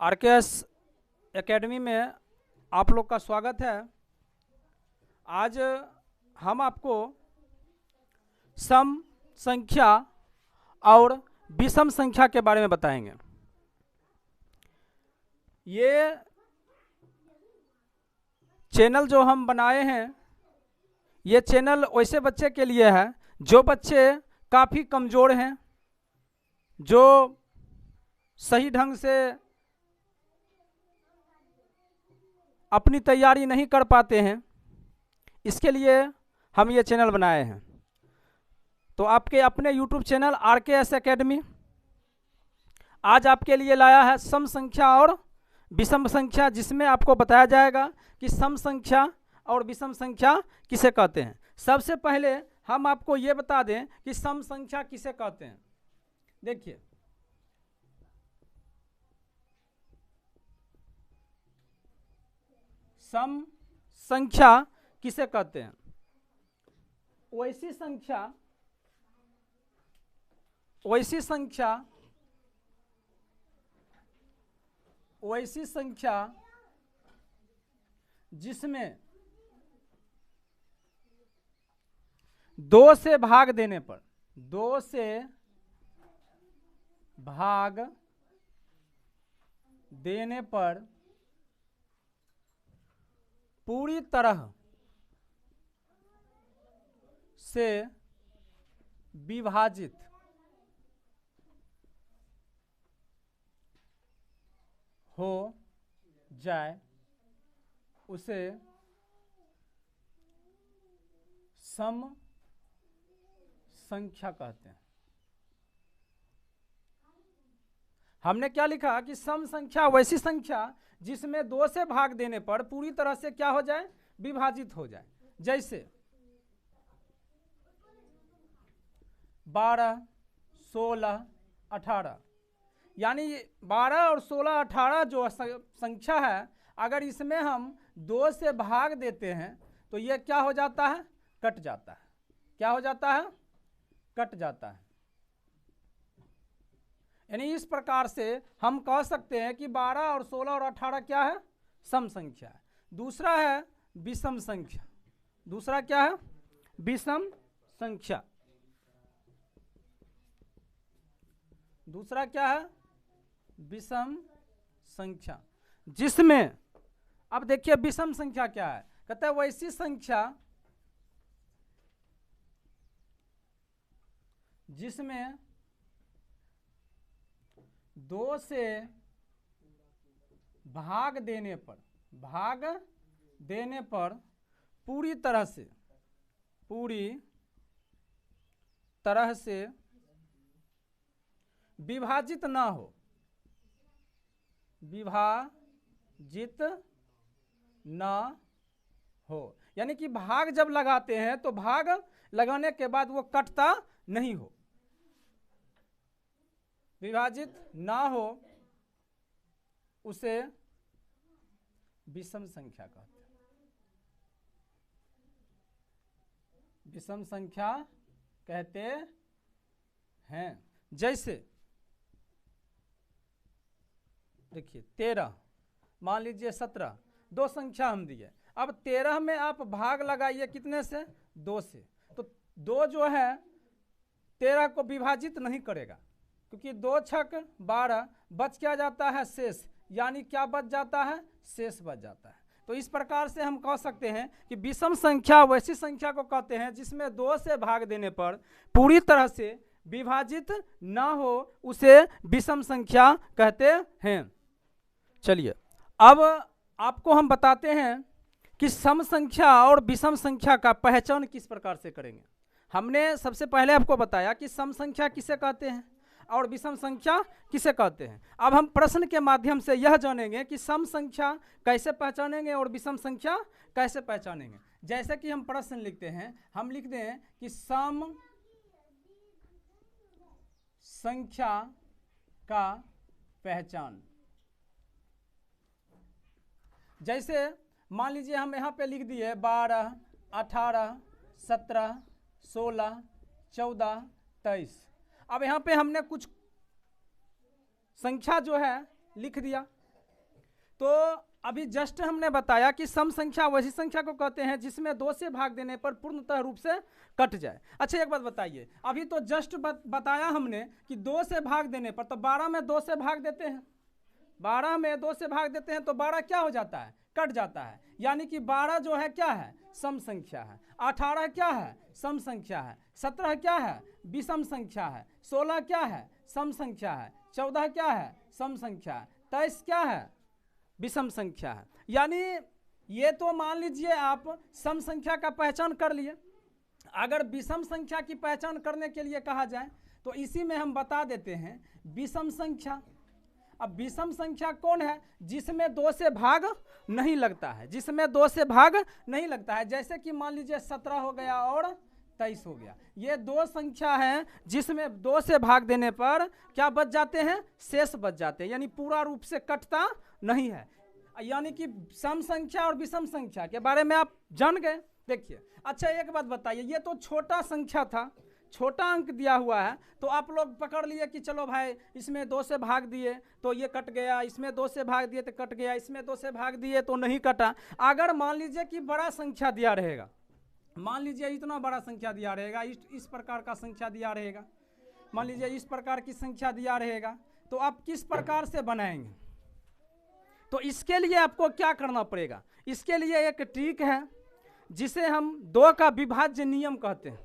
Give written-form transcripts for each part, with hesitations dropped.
RKS academy में आप लोग का स्वागत है। आज हम आपको सम संख्या और विषम संख्या के बारे में बताएंगे। ये चैनल जो हम बनाए हैं, ये चैनल वैसे बच्चे के लिए है जो बच्चे काफ़ी कमज़ोर हैं, जो सही ढंग से अपनी तैयारी नहीं कर पाते हैं। इसके लिए हम ये चैनल बनाए हैं। तो आपके अपने YouTube चैनल आरकेएस एकेडमी आज आपके लिए लाया है सम संख्या और विषम संख्या, जिसमें आपको बताया जाएगा कि सम संख्या और विषम संख्या किसे कहते हैं। सबसे पहले हम आपको ये बता दें कि सम संख्या किसे कहते हैं। देखिए, सम संख्या किसे कहते हैं? वैसी संख्या जिसमें दो से भाग देने पर पूरी तरह से विभाजित हो जाए उसे सम संख्या कहते हैं। हमने क्या लिखा कि सम संख्या वैसी संख्या जिसमें दो से भाग देने पर पूरी तरह से क्या हो जाए? विभाजित हो जाए। जैसे 12, 16, 18, यानी 12 और 16, 18 जो संख्या है, अगर इसमें हम दो से भाग देते हैं तो ये क्या हो जाता है? कट जाता है। क्या हो जाता है? कट जाता है। यानी इस प्रकार से हम कह सकते हैं कि 12 और 16 और 18 क्या है? सम संख्या है। दूसरा है विषम संख्या। दूसरा क्या है? विषम संख्या। दूसरा क्या है? विषम संख्या, जिसमें अब देखिए विषम संख्या क्या है। कहते हैं वैसी संख्या जिसमें दो से भाग देने पर पूरी तरह से विभाजित ना हो। यानी कि भाग जब लगाते हैं तो भाग लगाने के बाद वो कटता नहीं हो, विभाजित ना हो, उसे विषम संख्या कहते हैं। विषम संख्या कहते हैं। जैसे देखिए 13, मान लीजिए 17, दो संख्या हम दिए। अब 13 में आप भाग लगाइए कितने से? 2 से। तो 2 जो है 13 को विभाजित नहीं करेगा, क्योंकि 2 छक 12, बच क्या जाता है? शेष। यानी क्या बच जाता है? शेष बच जाता है। तो इस प्रकार से हम कह सकते हैं कि विषम संख्या वैसी संख्या को कहते हैं जिसमें 2 से भाग देने पर पूरी तरह से विभाजित ना हो, उसे विषम संख्या कहते हैं। चलिए, अब आपको हम बताते हैं कि सम संख्या और विषम संख्या का पहचान किस प्रकार से करेंगे। हमने सबसे पहले आपको बताया कि सम संख्या किसे कहते हैं और विषम संख्या किसे कहते हैं। अब हम प्रश्न के माध्यम से यह जानेंगे कि सम संख्या कैसे पहचानेंगे और विषम संख्या कैसे पहचानेंगे। जैसे कि हम प्रश्न लिखते हैं, हम लिख दें कि सम संख्या का पहचान। जैसे मान लीजिए हम यहाँ पे लिख दिए 12, 18, 17, 16, 14, 23। अब यहाँ पे हमने कुछ संख्या जो है लिख दिया। तो अभी जस्ट हमने बताया कि सम संख्या वैसी संख्या को कहते हैं जिसमें 2 से भाग देने पर पूर्णतः रूप से कट जाए। अच्छा एक बात बताइए, अभी तो जस्ट बताया हमने कि 2 से भाग देने पर, तो 12 में 2 से भाग देते हैं, 12 में 2 से भाग देते हैं तो 12 क्या हो जाता है, कट जाता है। यानी कि 12 जो है क्या है, सम संख्या है। 18 क्या है, सम संख्या है। 17 क्या है, विषम संख्या है। 16 क्या है, सम संख्या है। 14 क्या है, सम संख्या है। 23 क्या है, विषम संख्या है। यानी ये तो मान लीजिए आप सम संख्या का पहचान कर लिए। अगर विषम संख्या की पहचान करने के लिए कहा जाए तो इसी में हम बता देते हैं विषम संख्या। अब विषम संख्या कौन है, जिसमें 2 से भाग नहीं लगता है, जिसमें 2 से भाग नहीं लगता है। जैसे कि मान लीजिए 17 हो गया और 23 हो गया, ये 2 संख्या हैं जिसमें 2 से भाग देने पर क्या बच जाते हैं, शेष बच जाते हैं, यानी पूरा रूप से कटता नहीं है। यानी कि सम संख्या और विषम संख्या के बारे में आप जान गए। देखिए अच्छा एक बात बताइए, ये तो छोटा संख्या था, छोटा अंक दिया हुआ है, तो आप लोग पकड़ लिए कि चलो भाई इसमें 2 से भाग दिए तो ये कट गया, इसमें 2 से भाग दिए तो कट गया, इसमें 2 से भाग दिए तो नहीं कटा। अगर मान लीजिए कि बड़ा संख्या दिया रहेगा, मान लीजिए इतना बड़ा संख्या दिया रहेगा, इस प्रकार का संख्या दिया रहेगा, मान लीजिए इस प्रकार की संख्या दिया रहेगा, तो आप किस प्रकार से बनाएंगे। तो इसके लिए आपको क्या करना पड़ेगा, इसके लिए एक ट्रिक है जिसे हम 2 का विभाज्य नियम कहते हैं।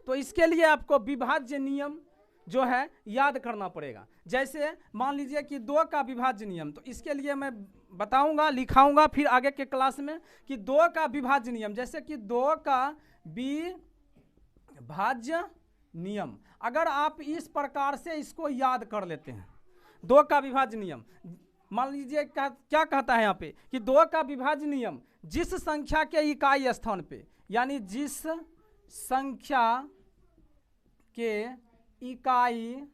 तो इसके लिए आपको विभाज्य नियम जो है याद करना पड़ेगा। जैसे मान लीजिए कि 2 का विभाज्य नियम, तो इसके लिए मैं बताऊंगा, लिखाऊंगा फिर आगे के क्लास में कि 2 का विभाज्य नियम। जैसे कि 2 का विभाज्य नियम, अगर आप इस प्रकार से इसको याद कर लेते हैं, 2 का विभाज्य नियम, मान लीजिए क्या कहता है यहाँ पे कि 2 का विभाज्य नियम जिस संख्या के इकाई स्थान पे, यानी जिस संख्या के इकाई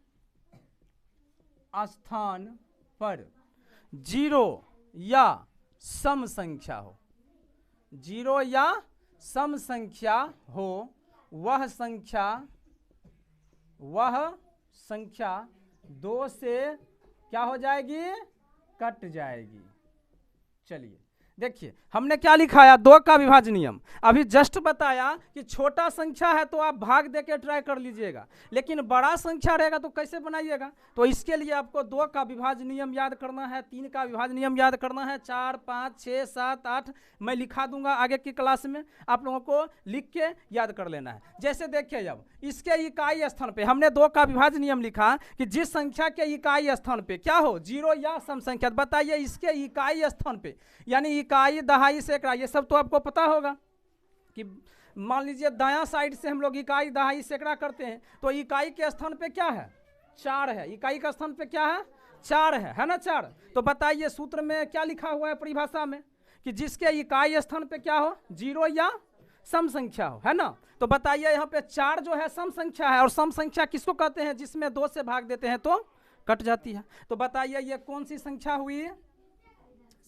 स्थान पर 0 या सम संख्या हो, 0 या सम संख्या हो, वह संख्या 2 से क्या हो जाएगी, कट जाएगी। चलिए देखिए हमने क्या लिखाया, 2 का विभाज्य नियम। अभी जस्ट बताया कि छोटा संख्या है तो आप भाग देके ट्राई कर लीजिएगा, लेकिन बड़ा संख्या रहेगा तो कैसे बनाइएगा। तो इसके लिए आपको 2 का विभाज्य नियम याद करना है, 3 का विभाज्य नियम याद करना है, 4, 5, 6, 7, 8 मैं लिखा दूंगा आगे की क्लास में, आप लोगों को लिख के याद कर लेना है। जैसे देखिए अब इसके इकाई स्थान पे हमने 2 का विभाज्य नियम लिखा कि जिस संख्या के इकाई स्थान पे क्या हो, 0 या सम संख्या। बताइए इसके इकाई स्थान पे, यानी इकाई, दहाई, सैकड़ा, ये सब तो आपको पता होगा कि मान लीजिए दायां साइड से हम लोग इकाई, दहाई, सैकड़ा करते हैं, तो इकाई के स्थान पे क्या है, 4 है। इकाई का स्थान पे क्या है, 4 है ना, 4। तो बताइए सूत्र में क्या लिखा हुआ है परिभाषा में कि जिसके इकाई स्थान पे क्या हो, 0 या सम संख्या हो, है ना। तो बताइए यहाँ पे 4 जो है सम संख्या है, और सम संख्या किसको कहते हैं, जिसमें 2 से भाग देते हैं तो कट जाती है। तो बताइए ये कौन सी संख्या हुई,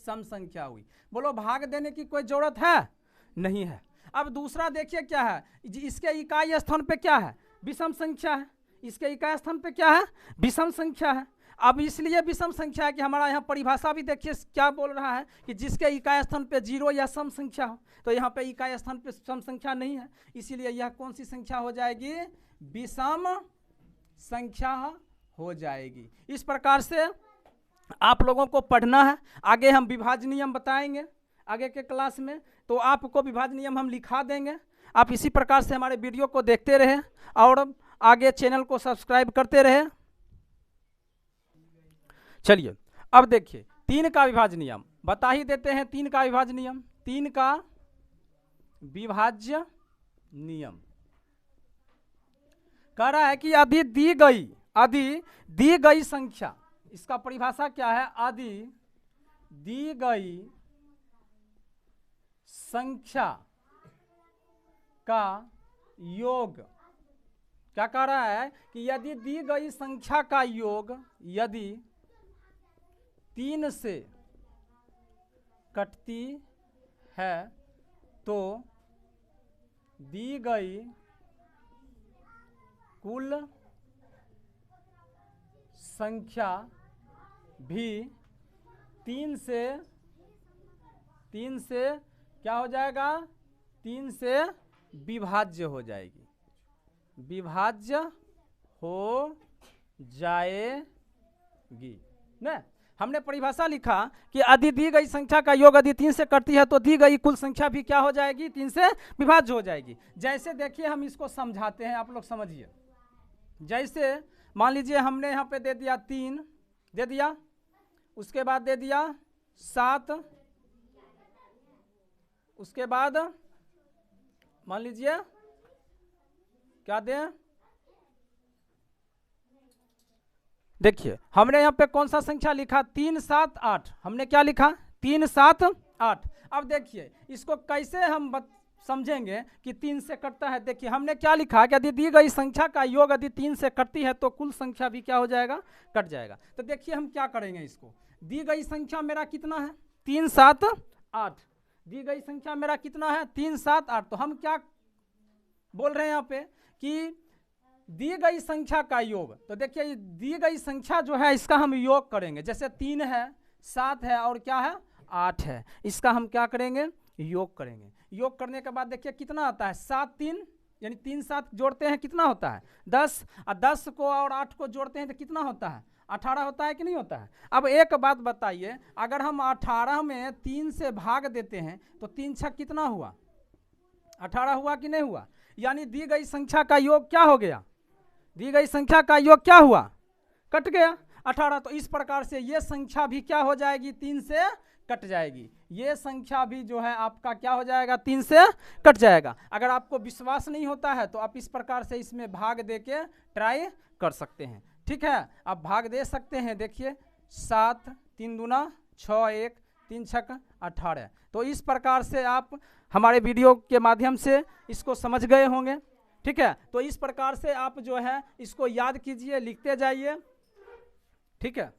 सम संख्या हुई। बोलो भाग देने की कोई जरूरत है नहीं है। अब दूसरा देखिए क्या है, इसके इकाई स्थान पे क्या है, विषम संख्या है, इसके इकाई स्थान पे क्या है, विषम संख्या है। अब इसलिए विषम संख्या है कि हमारा यहाँ परिभाषा भी देखिए क्या बोल रहा है कि जिसके इकाई स्थान पे 0 या सम संख्या हो, तो यहाँ पे इकाई स्थान पे सम संख्या नहीं है, इसीलिए यह कौन सी संख्या हो जाएगी, विषम संख्या हो जाएगी। इस प्रकार से आप लोगों को पढ़ना है। आगे हम विभाज्य नियम बताएंगे आगे के क्लास में, तो आपको विभाज्य नियम हम लिखा देंगे। आप इसी प्रकार से हमारे वीडियो को देखते रहे और आगे चैनल को सब्सक्राइब करते रहे। चलिए अब देखिए 3 का विभाज्य नियम बता ही देते हैं। 3 का विभाज्य नियम, 3 का विभाज्य नियम कह रहा है कि यदि दी गई संख्या, इसका परिभाषा क्या है, यदि दी गई संख्या का योग, क्या कह रहा है कि यदि दी गई संख्या का योग यदि 3 से कटती है तो दी गई कुल संख्या भी 3 से 3 से क्या हो जाएगा, 3 से विभाज्य हो जाएगी, विभाज्य हो जाएगी ना। हमने परिभाषा लिखा कि यदि दी गई संख्या का योग यदि 3 से कटती है तो दी गई कुल संख्या भी क्या हो जाएगी, 3 से विभाज्य हो जाएगी। जैसे देखिए हम इसको समझाते हैं, आप लोग समझिए। जैसे मान लीजिए हमने यहाँ पे दे दिया 3 दे दिया, उसके बाद दे दिया 7, उसके बाद मान लीजिए क्या दें, देखिए हमने यहाँ पे कौन सा संख्या लिखा, 3 7 8, हमने क्या लिखा 3 7 8। अब देखिए इसको कैसे हम समझेंगे कि 3 से कटता है। देखिए हमने क्या लिखा कि यदि दी गई संख्या का योग यदि 3 से कटती है तो कुल संख्या भी क्या हो जाएगा, कट जाएगा। तो देखिए हम क्या करेंगे, इसको दी गई संख्या मेरा कितना है 3 7 8, दी गई संख्या मेरा कितना है 3 7 8। तो हम क्या बोल रहे हैं यहाँ पे कि दी गई संख्या का योग, तो देखिए दी गई संख्या जो है इसका हम योग करेंगे। जैसे 3 है 7 है और क्या है 8 है, इसका हम क्या करेंगे, योग करेंगे। योग करने के बाद देखिए कितना आता है 7 3 यानी 3 7 जोड़ते हैं कितना होता है 10, और 10 को और 8 को जोड़ते हैं तो कितना होता है 18 होता है कि नहीं होता है। अब एक बात बताइए, अगर हम 18 में 3 से भाग देते हैं तो 3 6 कितना हुआ 18 हुआ कि नहीं हुआ। यानी दी गई संख्या का योग क्या हो गया, दी गई संख्या का योग क्या हुआ, कट गया 18। तो इस प्रकार से ये संख्या भी क्या हो जाएगी 3 से कट जाएगी, ये संख्या भी जो है आपका क्या हो जाएगा 3 से कट जाएगा। अगर आपको विश्वास नहीं होता है तो आप इस प्रकार से इसमें भाग दे के ट्राई कर सकते हैं, ठीक है। आप भाग दे सकते हैं, देखिए 7 3 दूना 6 1 3 6 18। तो इस प्रकार से आप हमारे वीडियो के माध्यम से इसको समझ गए होंगे, ठीक है। तो इस प्रकार से आप जो है इसको याद कीजिए, लिखते जाइए, ठीक है।